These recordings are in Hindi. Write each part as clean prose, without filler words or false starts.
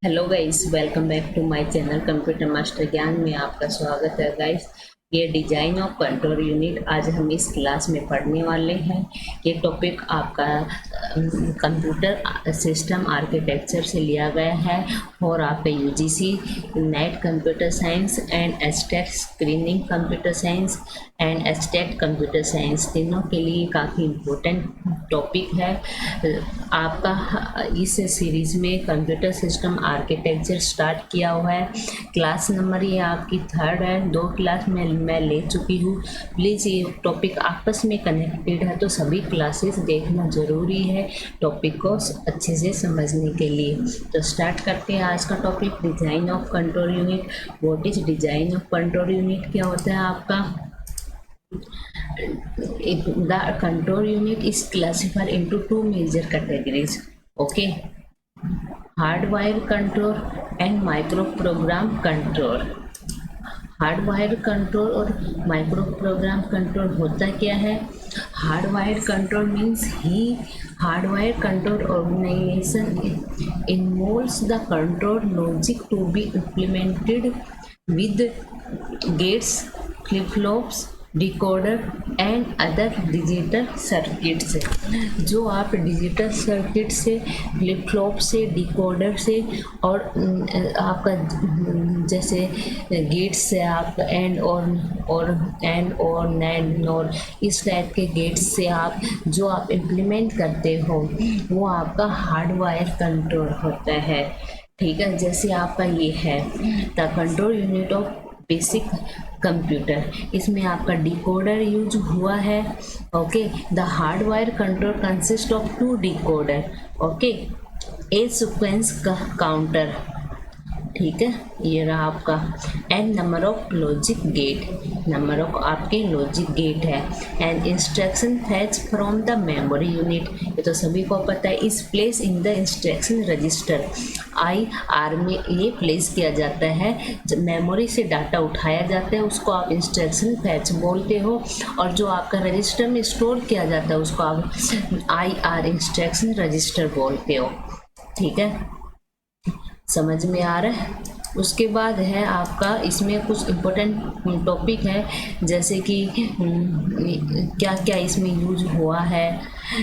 Hello guys, welcome back to my channel computer master Gyan में आपका स्वागत है गाइस। ये डिजाइन ऑफ कंट्रोल यूनिट आज हम इस क्लास में पढ़ने वाले हैं। ये टॉपिक आपका कंप्यूटर सिस्टम आर्किटेक्चर से लिया गया है और आपका UGC net computer science and estate screening computer science and estate computer science तीनों के लिए काफ़ी इम्पोर्टेंट टॉपिक है। आपका इस सीरीज़ में कंप्यूटर सिस्टम आर्किटेक्चर स्टार्ट किया हुआ है। क्लास नंबर ये आपकी 3rd है, 2 क्लास में मैं ले चुकी हूँ। प्लीज़ ये टॉपिक आपस में कनेक्टेड है तो सभी क्लासेस देखना ज़रूरी है टॉपिक को अच्छे से समझने के लिए। तो स्टार्ट करते हैं आज का topic, design of control unit. What is design of control unit? क्या होता है आपका? The control unit is classified into 2 major categories. Okay, hardware control and microprogram control. Hardwire control और माइक्रो प्रोग्राम कंट्रोल होता क्या है? Hardwire control means hardwire control organization involves the control logic to be implemented with gates, flip flops, decoder and other digital circuits. जो आप डिजिटल सर्किट से, फ्लिप फ्लॉप से, डिकोडर से और आपका जैसे गेट्स से आप एंड और नैंड और इस टाइप के गेट्स से आप जो आप इम्प्लीमेंट करते हो वो आपका हार्डवायर कंट्रोल होता है। ठीक है, जैसे आपका ये है the control unit of basic computer, इसमें आपका डिकोडर यूज हुआ है। Okay, the hardwire control consist of 2 decoder, okay, a sequence का काउंटर, ठीक है, ये रहा आपका, and number of logic gate, number of आपके लॉजिक गेट है, and instruction fetch from the memory unit, ये तो सभी को पता है। Is place in the instruction register, IR में ये प्लेस किया जाता है। जब मेमोरी से डाटा उठाया जाता है उसको आप इंस्ट्रक्शन फैच बोलते हो, और जो आपका रजिस्टर में स्टोर किया जाता है उसको आप IR इंस्ट्रक्शन रजिस्टर बोलते हो। ठीक है, समझ में आ रहा है? उसके बाद है आपका इसमें कुछ इम्पोर्टेंट टॉपिक है, जैसे कि क्या क्या इसमें यूज हुआ है।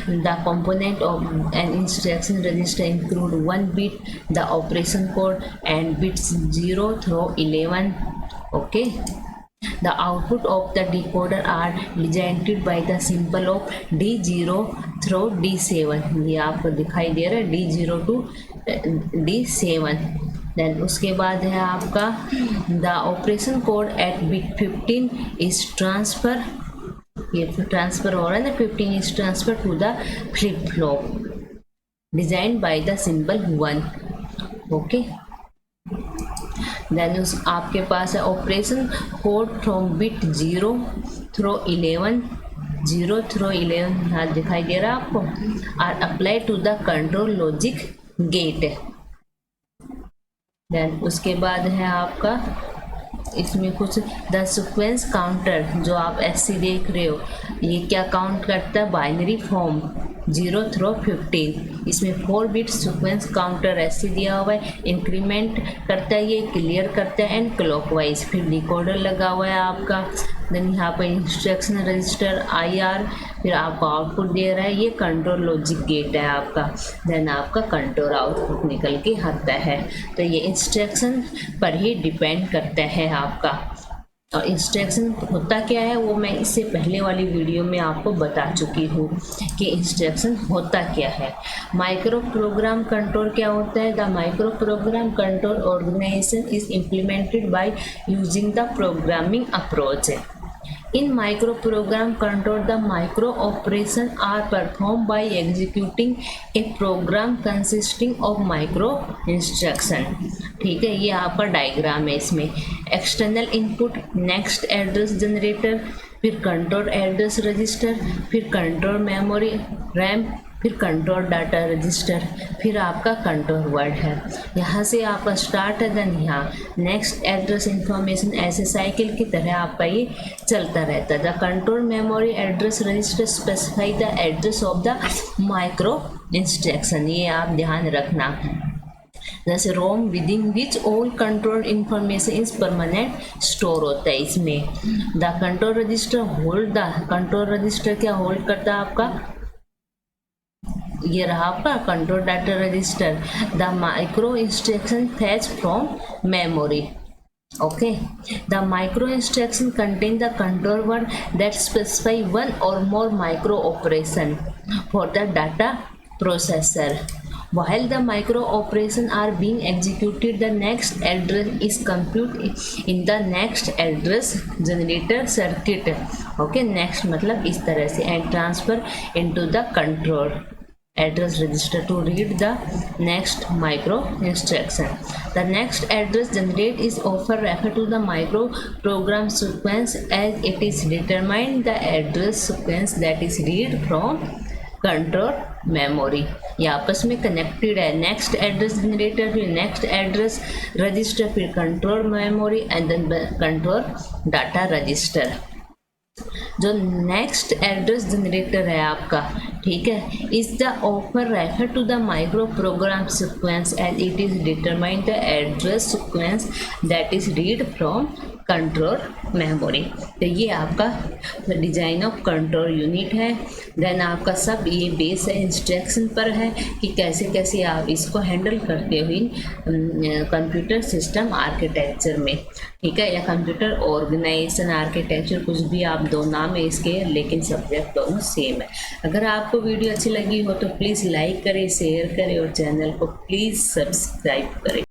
The component of an instruction register include 1 bit, the operation code and bits 0 through 11। Okay, the output of the decoder are represented by the symbol of D0 through D7। ये आपको दिखाई दे रहा है D0 to D7। देन उसके बाद है आपका the operation code at bit 15 is transfer, ये ट्रांसफर हो रहा है ना, 15 is transfer to the flip flop design by the symbol 1। Okay, then आपके पास है operation code from bit 0 through 11, 0 through 11 यहाँ दिखाई दे रहा है आपको, are apply to the control logic gate. Then उसके बाद है आपका इसमें कुछ द सीक्वेंस काउंटर, जो आप SC देख रहे हो, ये क्या काउंट करता है? Binary form 0 through 15। इसमें 4 बिट सीक्वेंस काउंटर SC दिया हुआ है, इंक्रीमेंट करता है, ये क्लियर करता है एंड क्लॉकवाइज। फिर डिकोडर लगा हुआ है आपका, देन यहाँ पर इंस्ट्रक्शन रजिस्टर IR, फिर आपको आउटपुट दे रहा है, ये कंट्रोल लॉजिक गेट है आपका। देन आपका कंट्रोल आउटपुट निकल के आता है। तो ये इंस्ट्रक्शन पर ही डिपेंड करता है आपका। और इंस्ट्रक्शन होता क्या है वो मैं इससे पहले वाली वीडियो में आपको बता चुकी हूँ कि इंस्ट्रक्शन होता क्या है। माइक्रो प्रोग्राम कंट्रोल क्या होता है? The micro program control organization is implemented by using the programming approach. In microprogram control, the micro operation are performed by executing a program consisting of micro instruction। ठीक है, ये आपका डायग्राम है। इसमें external input, next address generator, फिर कंट्रोल एड्रेस रजिस्टर, फिर कंट्रोल मेमोरी रैम, फिर कंट्रोल डाटा रजिस्टर, फिर आपका कंट्रोल वर्ड है। यहाँ से आपका स्टार्ट है, देन यहाँ नेक्स्ट एड्रेस इंफॉर्मेशन, ऐसे साइकिल की तरह आपका ये चलता रहता है। The control memory address register specify the address of the micro instruction, ये आप ध्यान रखना। जैसे ROM within which all control information is permanent store होता है इसमें। The control register hold, the control register क्या होल्ड करता है आपका, ये रहा आपका control data register. The micro instruction fetch from memory. Okay, the micro instruction contain the control word that specify one or more micro operation for the data processor. While the micro operation are being executed, the next address is computed in the next address generator circuit. Okay, next मतलब इस तरह से and transfer into the control address register to read the next micro instruction. The next address generate is often referred to the micro program sequence as it is determined the address sequence that is read from control memory. ये आपस में कनेक्टेड है। नेक्स्ट एड्रेस जनरेटर, फिर नेक्स्ट एड्रेस रजिस्टर, फिर control memory and then control data register. जो नेक्स्ट एड्रेस जनरेटर है आपका, ठीक है, is the offer refer to the micro program sequence as it is determine the address sequence that is read from control memory. तो ये आपका डिजाइन ऑफ कंट्रोल यूनिट है। देन आपका सब ये बेस है, इंस्ट्रक्शन पर है कि कैसे कैसे आप इसको हैंडल करते हुए कंप्यूटर सिस्टम आर्किटेक्चर में, ठीक है, या कंप्यूटर ऑर्गेनाइजेशन आर्किटेक्चर, कुछ भी आप दो नाम है इसके, लेकिन सब्जेक्ट दोनों सेम है। अगर आपको वीडियो अच्छी लगी हो तो प्लीज़ लाइक करें, शेयर करें और चैनल को प्लीज़ सब्सक्राइब करें।